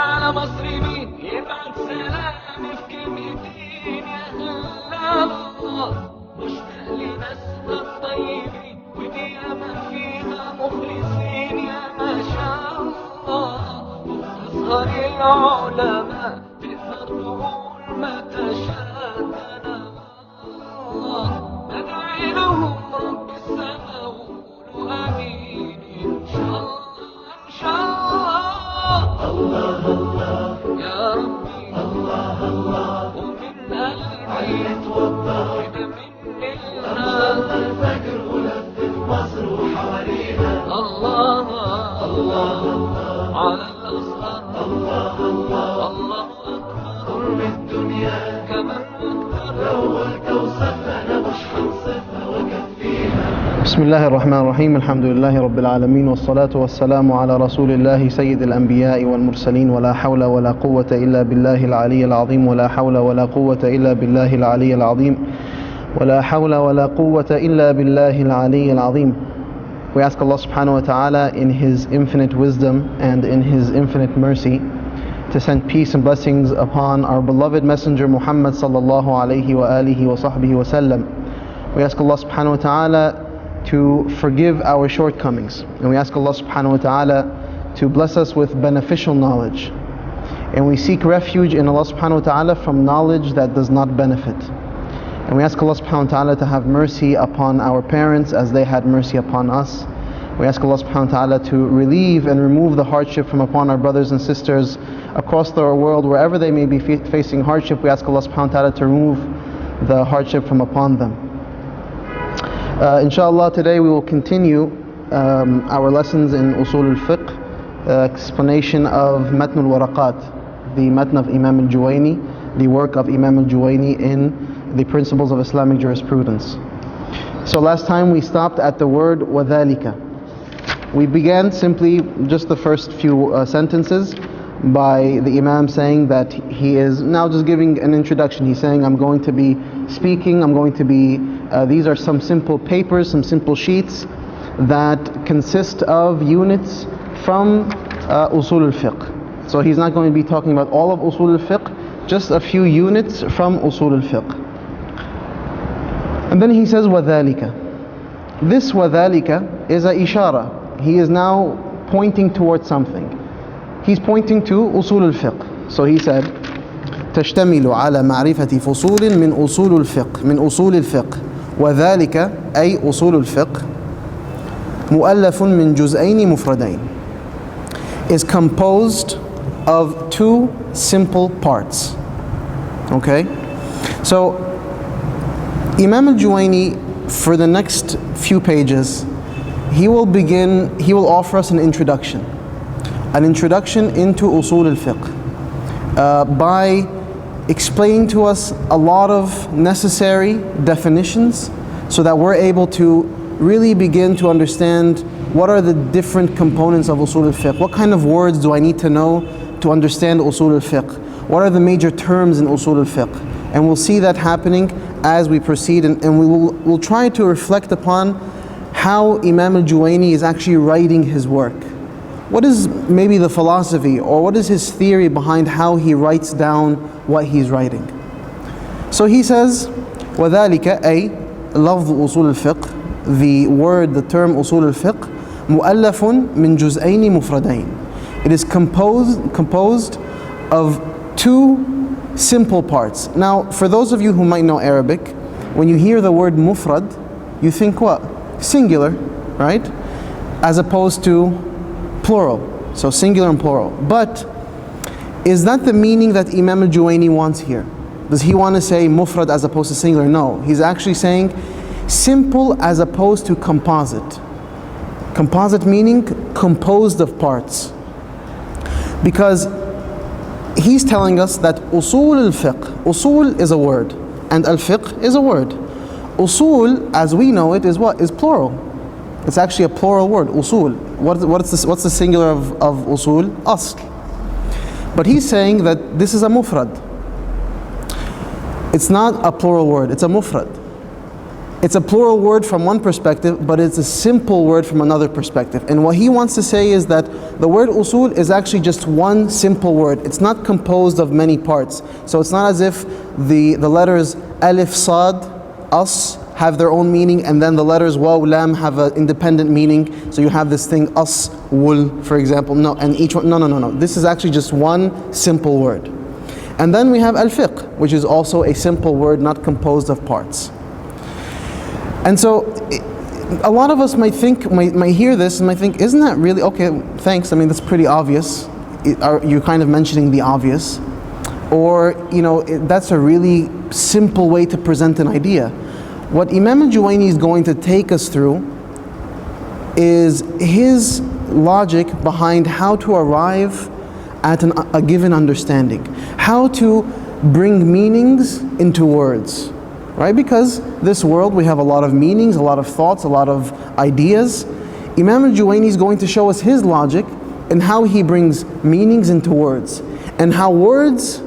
على مصر مين يبعت سلامي في كلمتين يا هلا الله مشتاق لناسها الطيبين ودي ياما فيها مخلصين يا ما شاء الله وأصغر العلماء تقدر تقول ما تشاء الله ندعي لهم رب السماء وقولوا آمين إن شاء الله إن شاء الله الله الله يا ربي الله الله ومن قلبي يتوضى كده من صلى الفجر ولفت مصر وحواليها الله الله الله على الأزهر الله الله الله أكبر من الدنيا كمان أكتر لو قلت وصفها أنا مش هنصفها وكفيها. بسم الله الرحمن الرحيم. الحمد لله رب العالمين والصلاة والسلام على رسول الله سيد الأنبياء والمرسلين ولا حول ولا قوة إلا بالله العلي العظيم ولا حول ولا قوة إلا بالله العلي العظيم ولا حول ولا قوة إلا بالله العلي العظيم. We ask Allah subhanahu wa ta'ala in His infinite wisdom and in His infinite mercy to send peace and blessings upon our beloved messenger Muhammad sallallahu alayhi wa alihi wa sahbihi wa sallam. We ask Allah subhanahu wa ta'ala to forgive our shortcomings, and we ask Allah subhanahu wa ta'ala to bless us with beneficial knowledge, and we seek refuge in Allah subhanahu wa ta'ala from knowledge that does not benefit. And we ask Allah subhanahu wa ta'ala to have mercy upon our parents as they had mercy upon us. We ask Allah subhanahu wa ta'ala to relieve and remove the hardship from upon our brothers and sisters across the world, wherever they may be facing hardship. We ask Allah subhanahu wa ta'ala to remove the hardship from upon them. Inshallah, today we will continue our lessons in Usul al-Fiqh, explanation of Matn al-waraqat, the Matn of Imam al-Juwayni, the work of Imam al-Juwayni in the principles of Islamic jurisprudence. So last time we stopped at the word وَذَلِكَ. We began simply just the first few sentences by the Imam saying that he is now just giving an introduction. He's saying, I'm going to be speaking, these are some simple papers, some simple sheets that consist of units from Usul al-Fiqh. So he's not going to be talking about all of Usul al-Fiqh, just a few units from Usul al-Fiqh. And then he says, وَذَلِكَ. This وَذَلِكَ is a ishara. He is now pointing towards something. He's pointing to Usul al-Fiqh. So he said, تشتمل على معرفة فصول من أصول الفقه من أصول الفقه وذلك أي أصول الفقه مؤلف من جزئين مفردين, is composed of two simple parts. Okay? So Imam al-Juwayni, for the next few pages, he will offer us an introduction into Usul al-Fiqh, by explaining to us a lot of necessary definitions so that we're able to really begin to understand what are the different components of Usul al-Fiqh. What kind of words do I need to know to understand Usul al-Fiqh? What are the major terms in Usul al-Fiqh? And we'll see that happening as we proceed, and we'll try to reflect upon how Imam al-Juwayni is actually writing his work. What is maybe the philosophy, or what is his theory behind how he writes down what he's writing? So he says, وَذَلِكَ أي لفظ أصول الفقه, the word, the term أصول الفقه, مؤلف من جزئين مفردين. It is composed of two simple parts. Now, for those of you who might know Arabic, when you hear the word mufrad, you think what? Singular, right? As opposed to plural. So singular and plural. But is that the meaning that Imam al-Juwayni wants here? Does he want to say mufrad as opposed to singular? No. He's actually saying simple as opposed to composite. Composite meaning composed of parts. Because he's telling us that usul al-fiqh, usul is a word, and al-fiqh is a word. Usul, as we know it, is what? Is plural. It's actually a plural word, usul. What's the singular of usul? Asl. But he's saying that this is a mufrad. It's not a plural word, it's a mufrad. It's a plural word from one perspective, but it's a simple word from another perspective. And what he wants to say is that the word usul is actually just one simple word. It's not composed of many parts. So it's not as if the letters alif, sad, as have their own meaning, and then the letters waw, lam have an independent meaning. So you have this thing as, wul, for example. No, and each one, no. This is actually just one simple word. And then we have al-fiqh, which is also a simple word, not composed of parts. And so, a lot of us might hear this and might think, isn't that really, okay, thanks, I mean, that's pretty obvious. You're kind of mentioning the obvious. Or, that's a really simple way to present an idea. What Imam al-Juwayni is going to take us through is his logic behind how to arrive at a given understanding. How to bring meanings into words. Right? Because this world, we have a lot of meanings, a lot of thoughts, a lot of ideas. Imam al-Juwayni is going to show us his logic and how he brings meanings into words, and how words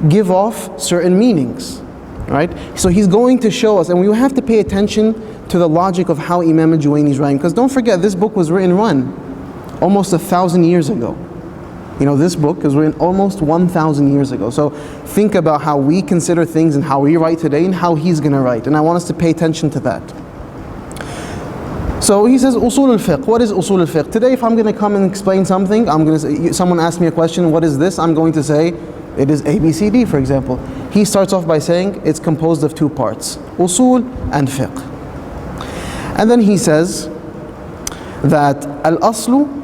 give off certain meanings. Right? So he's going to show us, and we have to pay attention to the logic of how Imam al-Juwayni is writing. Because don't forget, this book was written almost 1,000 years ago. This book is written almost 1,000 years ago. So think about how we consider things and how we write today and how he's going to write. And I want us to pay attention to that. So he says, usul al-fiqh. What is usul al-fiqh? Today, if I'm going to come and explain something, I'm going to say, someone asks me a question, what is this? I'm going to say, it is A, B, C, D, for example. He starts off by saying it's composed of two parts, usul and fiqh. And then he says that al-aslu.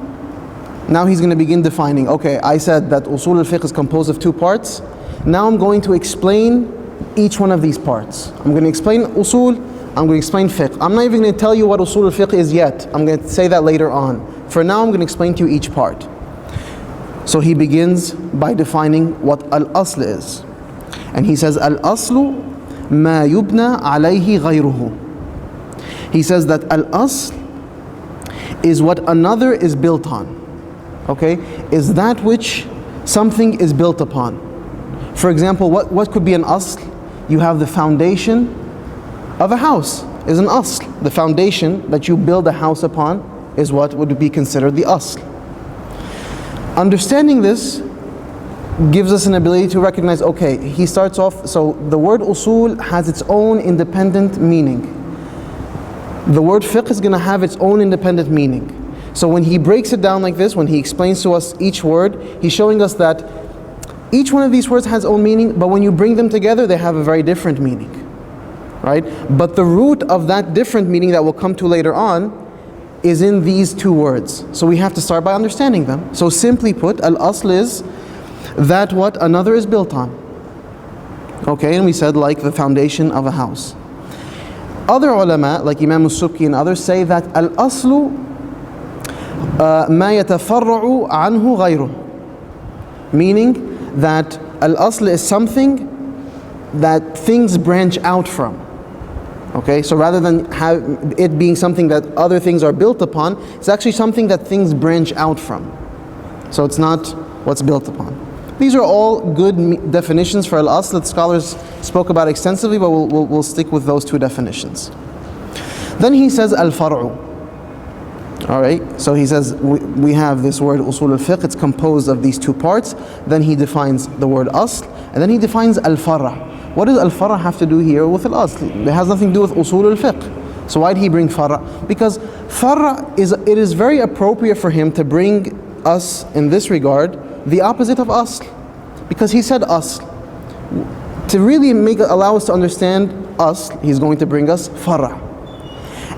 Now he's going to begin defining, okay, I said that usul al-fiqh is composed of two parts. Now I'm going to explain each one of these parts. I'm going to explain usul, I'm going to explain fiqh. I'm not even going to tell you what usul al-fiqh is yet. I'm going to say that later on. For now, I'm going to explain to you each part. So he begins by defining what al-asl is. And he says, al-aslu ma yubna alayhi ghayruhu. He says that al-asl is what another is built on. Okay, is that which something is built upon. For example, what could be an asl? You have the foundation of a house is an asl. The foundation that you build a house upon is what would be considered the asl. Understanding this gives us an ability to recognize, okay, he starts off, so the word usul has its own independent meaning. The word fiqh is going to have its own independent meaning. So when he breaks it down like this, when he explains to us each word, he's showing us that each one of these words has its own meaning, but when you bring them together, they have a very different meaning. Right? But the root of that different meaning that we'll come to later on is in these two words. So we have to start by understanding them. So simply put, al-asl is that what another is built on. Okay, and we said like the foundation of a house. Other ulama, like Imam al-Subki and others, say that al-aslu ما يتفرع عنه غيره, meaning that al-asl is something that things branch out from. Okay, so rather than have it being something that other things are built upon, it's actually something that things branch out from. So it's not what's built upon. These are all good definitions for al-asl that scholars spoke about extensively, but we'll stick with those two definitions. Then he says al-far'u. Alright, so he says we have this word usul al-fiqh, it's composed of these two parts. Then he defines the word asl, and then he defines al-far'a. What does al-far'a have to do here with al-asl? It has nothing to do with usul al-fiqh. So why did he bring far'a? Because far'a it is very appropriate for him to bring us in this regard the opposite of asl, because he said asl. To really allow us to understand asl, he's going to bring us far'a.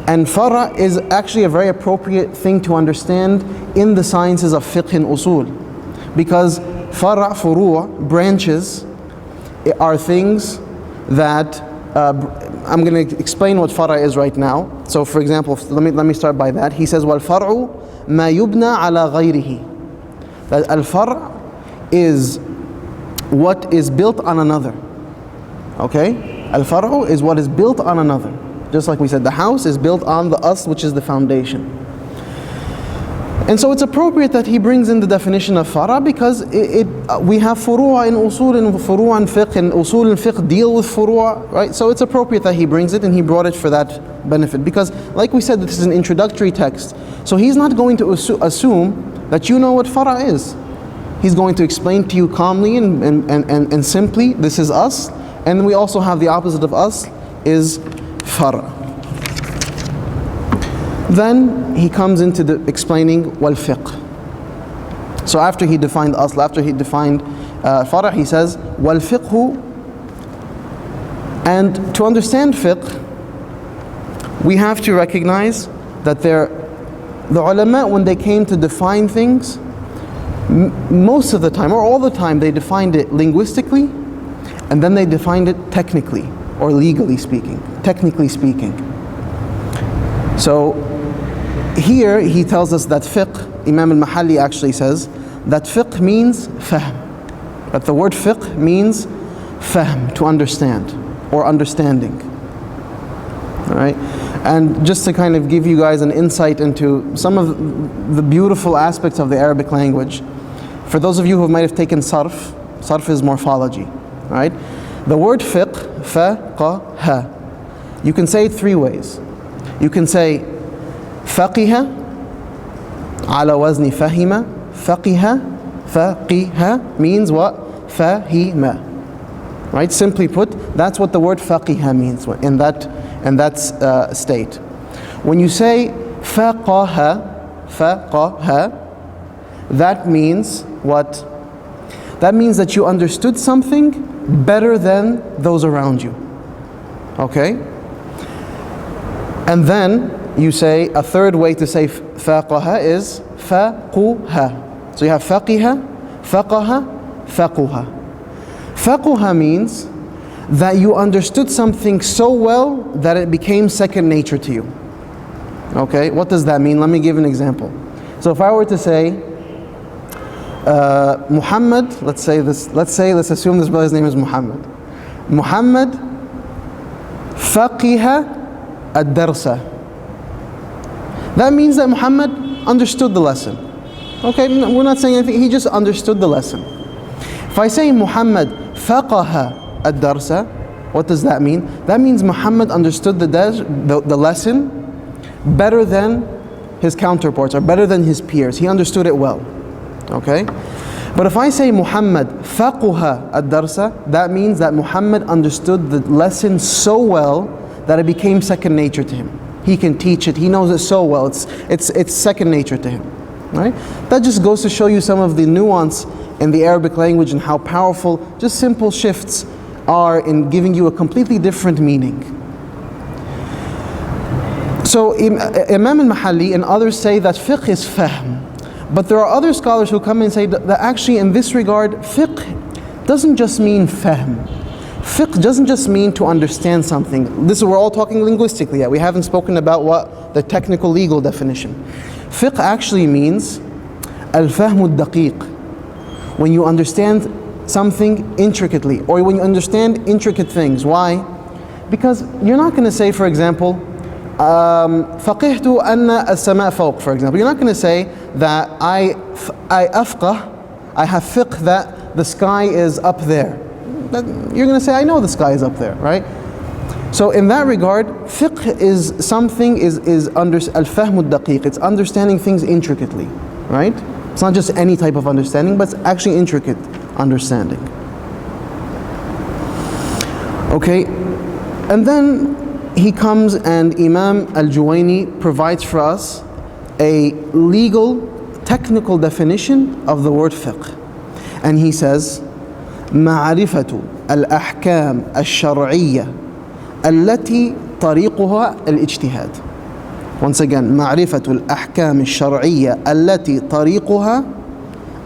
And far'a is actually a very appropriate thing to understand in the sciences of fiqh and usul, because far'a, furu', branches, are things that I'm going to explain what far'a is right now. So for example, let me start by that. He says, وَالْفَرْعُ مَا يُبْنَى عَلَى غَيْرِهِ. That al-far' is what is built on another. Okay? Al-far'u is what is built on another. Just like we said, the house is built on the asl, which is the foundation. And so it's appropriate that he brings in the definition of fara, because we have furu'a in usul and furu'a in fiqh, and usul and fiqh deal with furu'a, right? So it's appropriate that he brings it, and he brought it for that benefit. Because like we said, this is an introductory text. So he's not going to assume that you know what fara is. He's going to explain to you calmly and simply, this is us. And we also have the opposite of us, is fara. Then he comes into the explaining wal fiqh. So after he defined asl, after he defined fara', he says wal fiqhu. And to understand fiqh, we have to recognize that the ulama, when they came to define things, most of the time, or all the time, they defined it linguistically, and then they defined it technically, or legally speaking, technically speaking. So here he tells us that fiqh, Imam al-Mahalli actually says that fiqh means fahm. That the word fiqh means fahm, to understand, or understanding. Alright? And just to kind of give you guys an insight into some of the beautiful aspects of the Arabic language, for those of you who might have taken sarf is morphology. Right? The word fiqh, faqaha, you can say it three ways. You can say faqiha, ala wazni fahima. Faqiha means what? Fahima. Right? Simply put, that's what the word faqiha means in that state. When you say faqaha, that means what? That means that you understood something better than those around you. Okay? And then you say, a third way to say faqaha is faquha. So you have faqiha, faqaha, faquha. Faquha means that you understood something so well that it became second nature to you. Okay, what does that mean? Let me give an example. So if I were to say, Muhammad, let's assume this brother's name is Muhammad. Muhammad faqiha ad-darsa. That means that Muhammad understood the lesson. Okay, we're not saying anything, he just understood the lesson. If I say Muhammad faqaha ad-darsa, what does that mean? That means Muhammad understood the lesson better than his counterparts, or better than his peers. He understood it well. Okay? But if I say Muhammad faquha ad-darsa, that means that Muhammad understood the lesson so well that it became second nature to him. He can teach it, he knows it so well, it's second nature to him. Right? That just goes to show you some of the nuance in the Arabic language and how powerful just simple shifts are in giving you a completely different meaning. So Imam al-Mahalli and others say that fiqh is fahm. But there are other scholars who come and say that actually in this regard, fiqh doesn't just mean fahm. Fiqh doesn't just mean to understand something. We're all talking linguistically yet. We haven't spoken about what the technical legal definition. Fiqh actually means al-fahmu ad-daqiq. When you understand something intricately, or when you understand intricate things. Why? Because you're not going to say, for example, فقهت أن السماء فوق, for example. You're not going to say that I have fiqh that the sky is up there. You're going to say, I know the sky is up there, right? So in that regard, fiqh is something, is under al-fahmu ad-daqiq. It's understanding things intricately, right? It's not just any type of understanding, but it's actually intricate understanding. Okay, and then he comes and Imam al-Juwayni provides for us a legal, technical definition of the word fiqh. And he says, معرفة الأحكام الشرعية التي طريقها الاجتهاد. Once again, معرفة الأحكام الشرعية التي طريقها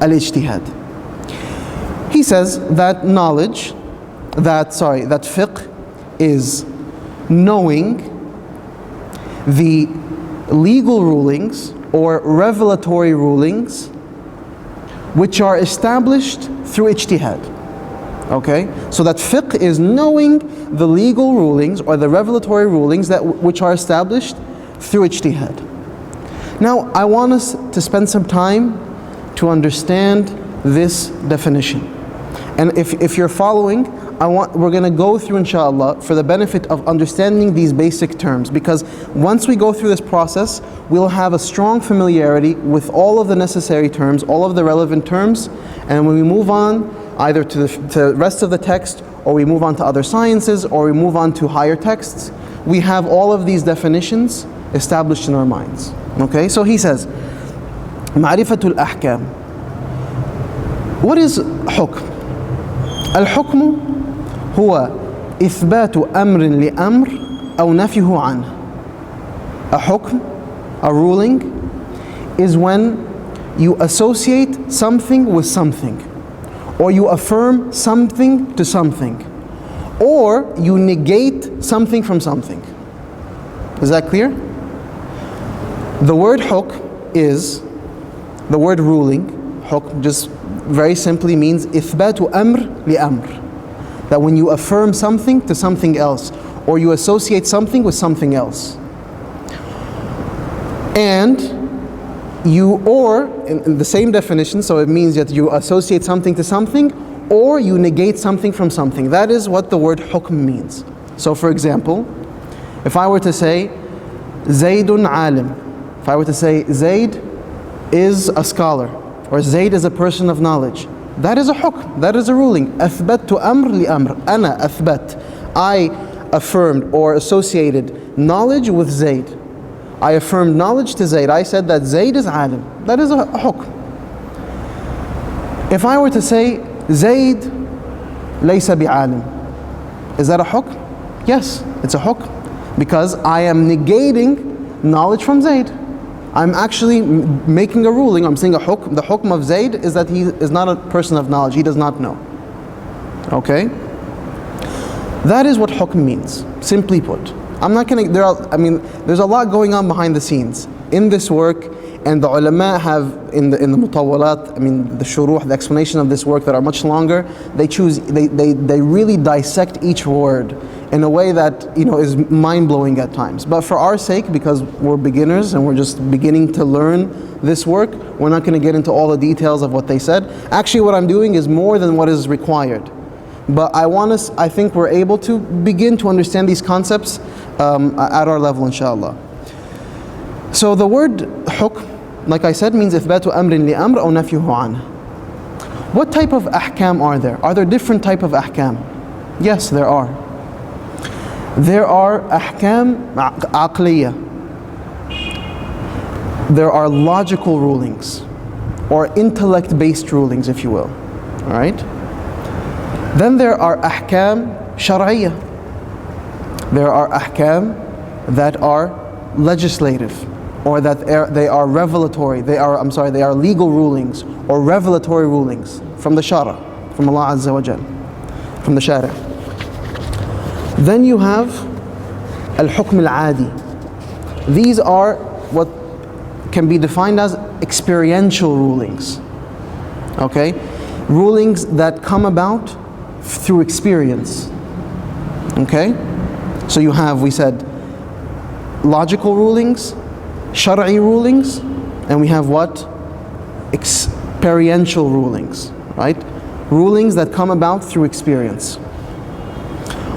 الاجتهاد. He says that that fiqh is knowing the legal rulings or revelatory rulings which are established through ijtihad. Okay? So that fiqh is knowing the legal rulings or the revelatory rulings which are established through ijtihad. Now, I want us to spend some time to understand this definition. And if you're following, we're going to go through, inshallah, for the benefit of understanding these basic terms, because once we go through this process, we'll have a strong familiarity with all of the necessary terms, all of the relevant terms, and when we move on either to the rest of the text, or we move on to other sciences, or we move on to higher texts, we have all of these definitions established in our minds. Okay, so he says, Ma'rifatul Ahkam. What is hukm? Al-hukmu هو إثبات أمر لأمر أو نفيه عنه. A hukm, a ruling, is when you associate something with something, or you affirm something to something, or you negate something from something. Is that clear? The word hukm is, the word ruling, hukm just very simply means إثبات أمر لأمر. That when you affirm something to something else, or you associate something with something else. And in the same definition, so it means that you associate something to something, or you negate something from something. That is what the word hukm means. So for example, if I were to say, Zaydun alim, if I were to say, Zayd is a scholar, or Zayd is a person of knowledge, that is a hukm, that is a ruling. أثبت أمر لأمر. أنا أثبت. I affirmed or associated knowledge with Zayd. I affirmed knowledge to Zayd. I said that Zayd is alim. That is a hukm. If I were to say, Zayd laysa bi'alim, is that a hukm? Yes, it's a hukm. Because I am negating knowledge from Zayd. I'm actually making a ruling. I'm saying a hukm. The hukm of Zayd is that he is not a person of knowledge. He does not know. Okay? That is what hukm means, simply put. I'm not going to, there's a lot going on behind the scenes in this work, and the ulama have in the mutawalat, the shuruh, the explanation of this work that are much longer, they really dissect each word in a way that is mind-blowing at times. But for our sake, because we're beginners and we're just beginning to learn this work, we're not going to get into all the details of what they said. Actually, what I'm doing is more than what is required. But I think we're able to begin to understand these concepts at our level, inshallah. So the word hukm, like I said, means إثبات أمر لأمر أو نفيه عنه. What type of ahkam are there? Are there different type of ahkam? Yes, there are. There are ahkam aqliya. There are logical rulings, or intellect-based rulings, if you will. All right? Then there are ahkam shar'iyya. There are ahkam that are legislative, or that they are revelatory. They are legal rulings or revelatory rulings from the shara, from Allah Azza wa Jal, from the shari'. Then you have al-hukm al-adi. These are what can be defined as experiential rulings. Okay? Rulings that come about through experience. Okay? So you have, we said, logical rulings, shar'i rulings, and we have what? Experiential rulings, right? Rulings that come about through experience.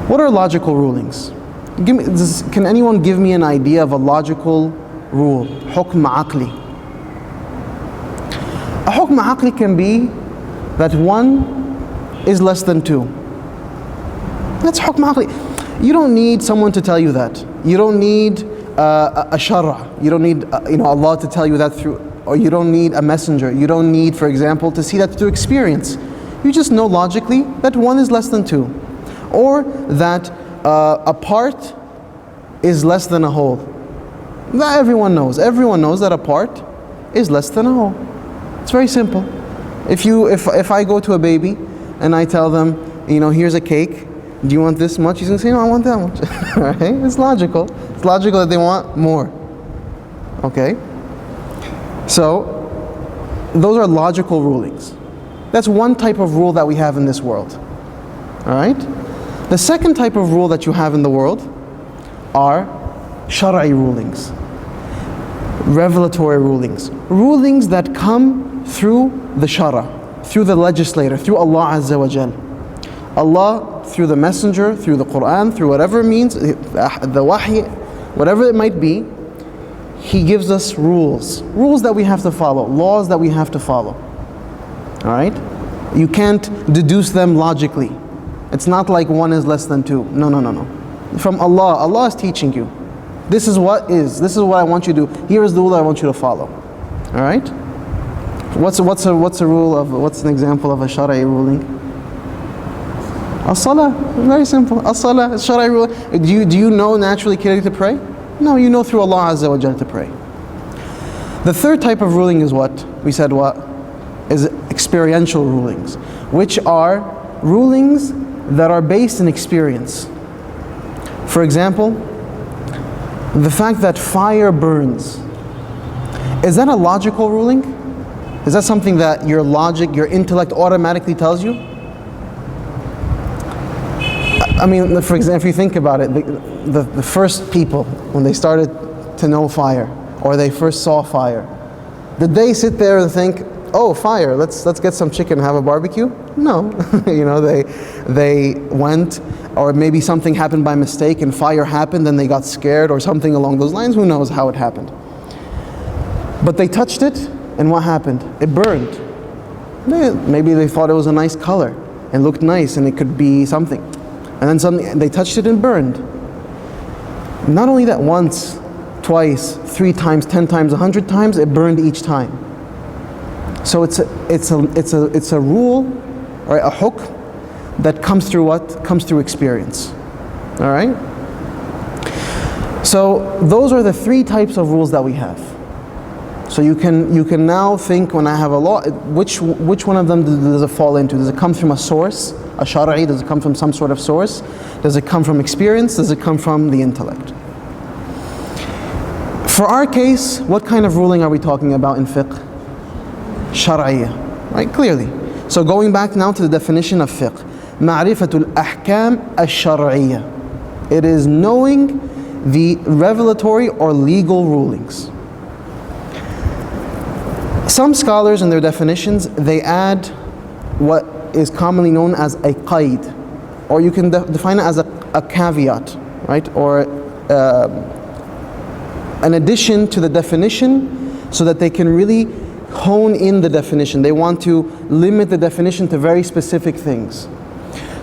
What are logical rulings? Can anyone give me an idea of a logical rule? Hukm aqli. A hukm aqli can be that 1 is less than 2. That's hukm aqli. You don't need someone to tell you that. You don't need a shara. You don't need Allah to tell you that through, or you don't need a messenger. You don't need, for example, to see that through experience. You just know logically that 1 is less than 2. Or that a part is less than a whole. That everyone knows. Everyone knows that a part is less than a whole. It's very simple. If I go to a baby and I tell them, here's a cake, do you want this much? He's going to say, no, I want that much. Right? It's logical. It's logical that they want more. Okay? So, those are logical rulings. That's one type of rule that we have in this world. Alright? The second type of rule that you have in the world are shar'i rulings. revelatory rulings. Rulings that come through the shara, through the legislator, through Allah Azza wa Jal. Allah, through the messenger, through the Quran, through whatever means, the wahy, whatever it might be, He gives us rules. Rules that we have to follow, laws that we have to follow. Alright? You can't deduce them logically. It's not like one is less than two. No, no, no, no. From Allah, Allah is teaching you. This is what is. This is what I want you to do. Here is the rule I want you to follow. Alright? What's a rule of, what's an example of a shara'i ruling? As-salah, very simple. As-salah, shara'i rule. Do you know naturally clearly to pray? No, you know through Allah Azza wa Jal to pray. The third type of ruling is what? We said what? Is experiential rulings, which are rulings that are based in experience. For example, the fact that fire burns. Is that a logical ruling? Is that something that your logic, your intellect automatically tells you? I mean, for example, if you think about it, the first people, when they started to know fire, or they first saw fire, did they sit there and think, oh, fire, let's get some chicken and have a barbecue? No. You know, they went, or maybe something happened by mistake and fire happened and they got scared or something along those lines. Who knows how it happened? But they touched it, and what happened? It burned. Maybe they thought it was a nice color and looked nice and it could be something. And then suddenly they touched it and burned. Not only that, once, twice, 3 times, 10 times, 100 times, it burned each time. So it's a rule, or a hukm, that comes through what? Comes through experience. All right? So those are the 3 types of rules that we have. So you can now think, when I have a law, which one of them does it fall into? Does it come from a source, a shara'i? Does it come from some sort of source? Does it come from experience? Does it come from the intellect? For our case, what kind of ruling are we talking about in fiqh? Shar'iyya, right? Clearly. So going back now to the definition of fiqh, ma'rifatul ahkam ash-shar'iyya. It is knowing the revelatory or legal rulings. Some scholars in their definitions, they add what is commonly known as a qaid, or you can define it as a caveat, right? Or an addition to the definition, so that they can really hone in the definition. They want to limit the definition to very specific things.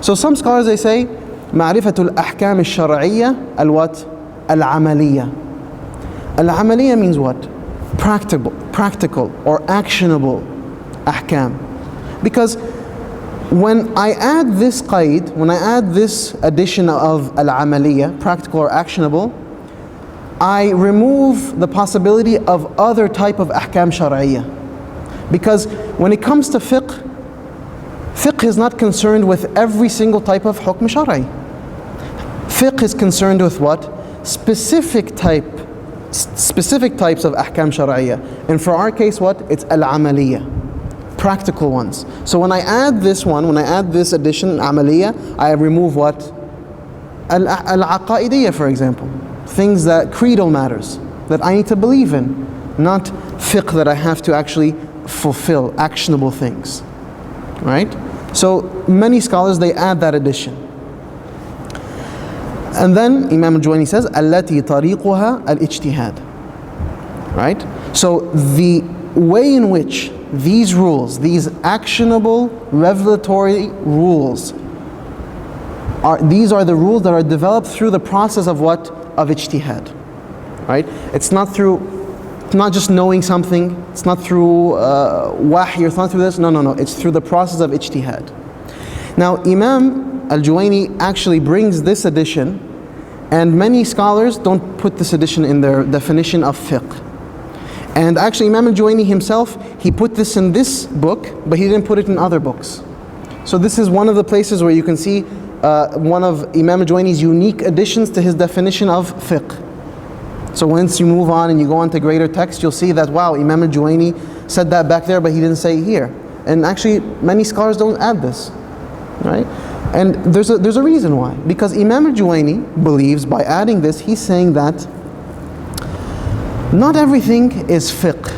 So some scholars, they say, ma'rifatul ahkam al-shar'iyya al-what? Al-amaliyya. Al-amaliyya means what? Practical or actionable ahkam. Because when I add this qaid, when I add this addition of al-amaliyya, practical or actionable, I remove the possibility of other type of ahkam shar'iyya. Because when it comes to fiqh, fiqh is not concerned with every single type of hukm shar'i. Fiqh is concerned with what? Specific types of ahkam shar'iyya. And for our case, what? It's al-amaliyya, practical ones. So when I add this one, when I add this addition, amaliyya, I remove what? Al-aqaidiyya, for example. Things that, creedal matters, that I need to believe in. Not fiqh that I have to actually fulfill, actionable things. Right? So many scholars, they add that addition. And then Imam al-Juwayni says, التي طريقها الاجتهاد. Right? So the way in which these rules, these actionable revelatory rules, these are the rules that are developed through the process of what? Of ijtihad. Right? It's not just knowing something, it's not through wahy, it's not through this, no, it's through the process of ijtihad. Now Imam al-Juwayni actually brings this addition, and many scholars don't put this addition in their definition of fiqh. And actually Imam al-Juwayni himself, he put this in this book, but he didn't put it in other books. So this is one of the places where you can see one of Imam al-Juwayni's unique additions to his definition of fiqh. So once you move on and you go on to greater text, you'll see that, wow, Imam al-Juwayni said that back there, but he didn't say it here. And actually, many scholars don't add this, right? And there's a reason why. Because Imam al-Juwayni believes, by adding this, he's saying that Not everything is fiqh.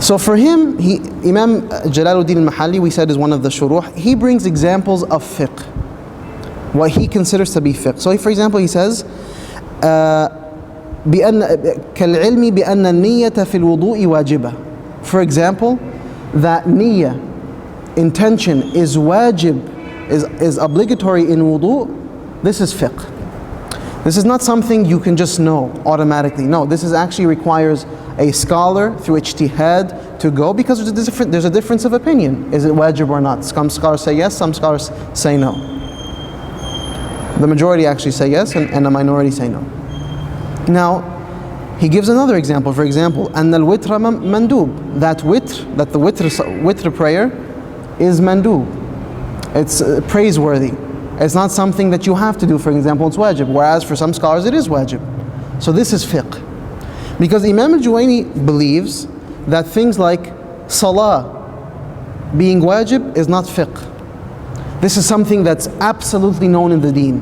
So for him, Imam Jalaluddin al-Mahalli, we said, is one of the shuruh. He brings examples of fiqh, what he considers to be fiqh. So for example, he says, كالعلم بأن النية في الوضوء واجبة. For example, that niyyah, intention, is wajib, is obligatory in wudu. This is fiqh. This is not something you can just know automatically. No, this is actually requires a scholar through ijtihad to go, because there's a difference of opinion. Is it wajib or not? Some scholars say yes, some scholars say no. The majority actually say yes, and the minority say no. Now, he gives another example. For example, أن الوتر mandub. That the witr prayer is mandub. It's praiseworthy. It's not something that you have to do. For example, it's wajib. Whereas for some scholars it is wajib. So this is fiqh. Because Imam al-Juwayni believes that things like salah being wajib is not fiqh. This is something that's absolutely known in the deen.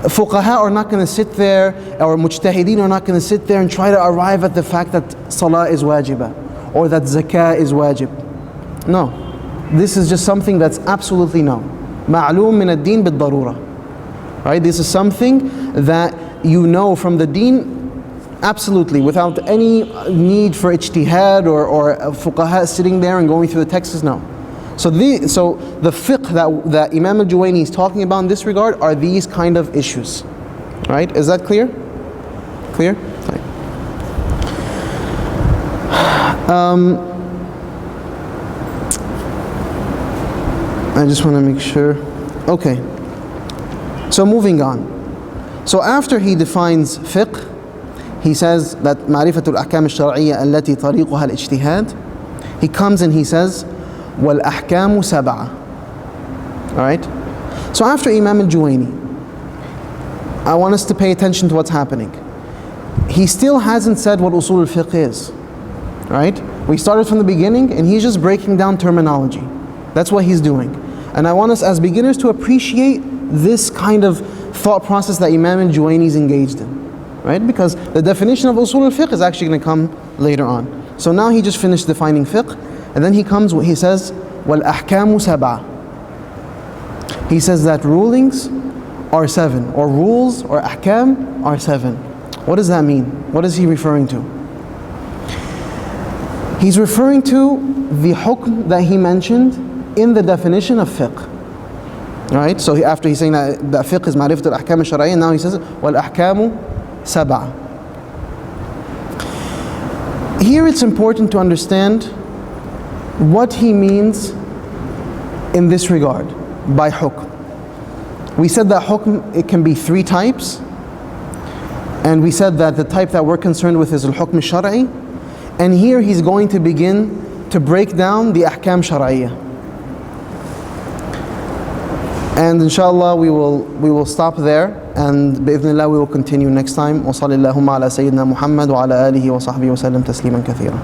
Fuqaha are not going to sit there, or mujtahideen are not going to sit there and try to arrive at the fact that salah is wajibah, or that zakah is wajib. No. This is just something that's absolutely known. Ma'loom min ad-din bid-darura. Right? This is something that you know from the deen absolutely, without any need for ijtihad or fuqaha sitting there and going through the texts. No. So the fiqh that Imam al-Juwayni is talking about in this regard are these kind of issues. Right? Is that clear? Clear? Right. I just want to make sure. Okay. So moving on. So after he defines fiqh, he says that معرفة الأحكام الشرعية التي طريقها الاجتهاد. He comes and he says والأحكام سبعة. Alright? So after Imam al-Juwayni, I want us to pay attention to what's happening. He still hasn't said what usul al-fiqh is. Right? We started from the beginning and he's just breaking down terminology. That's what he's doing. And I want us as beginners to appreciate this kind of thought process that Imam al-Juwayni is engaged in. Right? Because the definition of usul al-fiqh is actually going to come later on. So now he just finished defining fiqh, and then he says, وَالْأَحْكَامُ سَبْعَةٌ. He says that rulings are 7, or rules or ahkam are 7. What does that mean? What is he referring to? He's referring to the hukm that he mentioned in the definition of fiqh. Right? So after he's saying that fiqh is ma'rifat al-ahkam al-shar'iyya, now he says, وَالْأَحْكَامُ سَبْعَةٌ. Here it's important to understand what he means in this regard by hukm. We said that hukm, it can be 3 types, and we said that the type that we're concerned with is al-hukm al-shar'i, and here he's going to begin to break down the ahkam shar'iyya. And inshallah we will stop there, and bi'idhnillah we will continue next time. Wa sallallahu ala sayyidina Muhammad wa ala alihi wa sahbihi wa sallam tasliman kathira.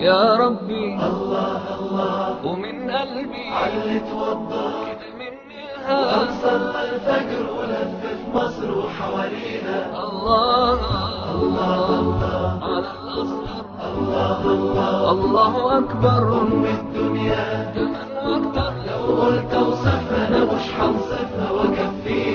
يا ربي الله الله ومن قلبي علي توضى كده مني الهام صلى الفجر ولف في مصر وحوالينا الله الله على الأصغر الله الله الله أكبر الدنيا كمان واكتر لو قلت اوصفها انا مش هوصفها وكفيها